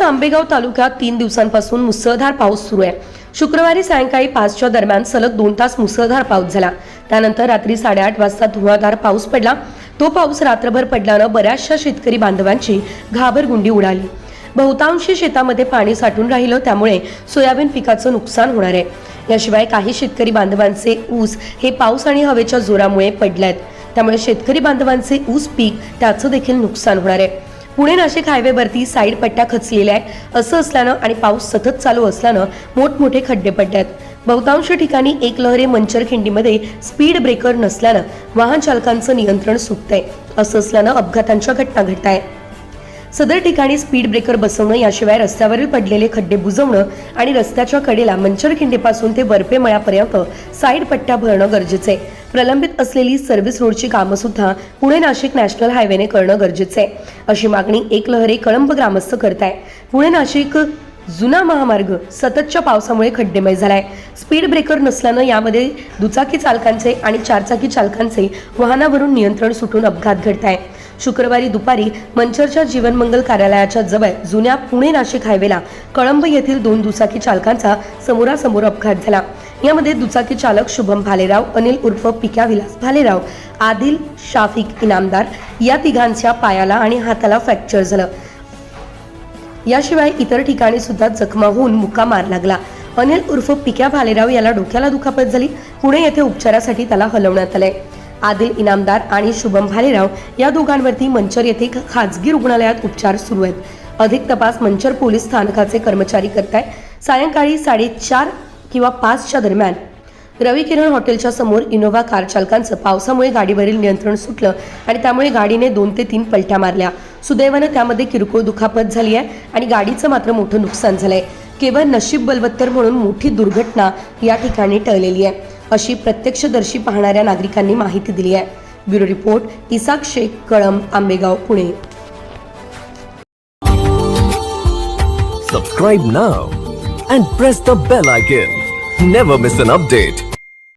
आंबेगाव तालुक्यात 3 दिवसांपासून मुसळधार पाऊस सुरू आहे। शुक्रवारी सायंकाळी 5च्या दरम्यान सलग 2 तास मुसळधार पाऊस झाला। त्यानंतर रात्री 8:30 वाजता धुवाधार पाऊस पडला। तो पाऊस रात्रभर पडल्यानं बऱ्याचशा शेतकरी बांधवांची घाबरगुंडी उडाली। बहुतांशी शेतामध्ये पाणी साठून राहिलं, त्यामुळे सोयाबीन पिकाचं नुकसान होणार आहे। याशिवाय काही शेतकरी बांधवांचे ऊस हे पाऊस आणि हवेच्या जोरामुळे पडलेत, त्यामुळे शेतकरी बांधवांचे ऊस पीक त्याचं देखील नुकसान होणार आहे। पुणे नाशिक हायवेवरती साईड पट्ट्या खचलेल्या आहेत। असं असल्यानं आणि पाऊस सतत चालू असल्यानं मोठमोठे खड्डे पडले आहेत। बहुतांश ठिकाणी एकलहरे मंचरखिंडीमध्ये स्पीड ब्रेकर नसल्यानं वाहन चालकांचं नियंत्रण सुटतंय। असं असल्यानं अपघातांच्या घटना घडत आहेत। सदर ठिकाणी स्पीड ब्रेकर बसवणं, याशिवाय रस्त्यावरील पडलेले खड्डे बुजवणं आणि रस्त्याच्या कडेला मंचरखिंडीपासून ते वरपे मळ्यापर्यंत साईड पट्ट्या भरणं गरजेचं आहे। प्रलंबित असलेली सर्व्हिस रोडची कामं सुद्धा पुणे नाशिक नॅशनल हायवेने करणं गरजेचं आहे, अशी मागणी एकलहरे कळंब ग्रामस्थ करताय। पुणे नाशिक जुना महामार्ग सततच्या पावसामुळे खड्डेमय झालाय। स्पीड ब्रेकर नसल्यानं यामध्ये दुचाकी चालकांचे आणि चारचाकी चालकांचे वाहनावरून नियंत्रण सुटून अपघात घडत आहे। शुक्रवारी दुपारी मंचरच्या जीवनमंगल कार्यालयाच्या जवळ जुन्या पुणे नाशिक हायवेला कळंब येथील 2 दुचाकी चालकांचा समोरासमोर अपघात झाला। यामध्ये दुचाकी चालक शुभम भालेराव, अनिल उर्फ पिक्या विलास भालेराव, आदिल शाफिक इनामदार या तिघांच्या पायाला आणि हाताला फ्रॅक्चर झालं। याशिवाय इतर ठिकाणी सुद्धा जखमा होऊन मुक्कामार लागला। अनिल उर्फ पिक्या भालेराव याला डोक्याला दुखापत झाली। पुणे येथे उपचारासाठी त्याला हलवण्यात आले। आदिल इनामदार आणि शुभम भालेराव या दोघांवरती मंचर येथे खाजगी रुग्णालयात उपचार सुरू आहेत। अधिक तपास मंचर पोलीस स्थानकाचे कर्मचारी करतायत। सायंकाळी 4:30 किंवा 5च्या दरम्यान रवी किरण हॉटेलच्या समोर इनोव्हा कार चालकांचं पावसामुळे गाडीवरील नियंत्रण सुटलं आणि त्यामुळे गाडीने 2 ते 3 पलट्या मारल्या। सुदैवानं त्यामध्ये किरकोळ दुखापत झाली आहे आणि गाडीचं मात्र मोठं नुकसान झालंय। केवळ नशीब बलवत्तर म्हणून मोठी दुर्घटना या ठिकाणी टळलेली आहे, अशी प्रत्यक्षदर्शी पाहणाऱ्या नागरिकांनी माहिती दिली आहे। Bureau report, Isak Shaikh, Kalamb, Ambegaon, Pune. Subscribe now and press the bell icon. Never miss an update.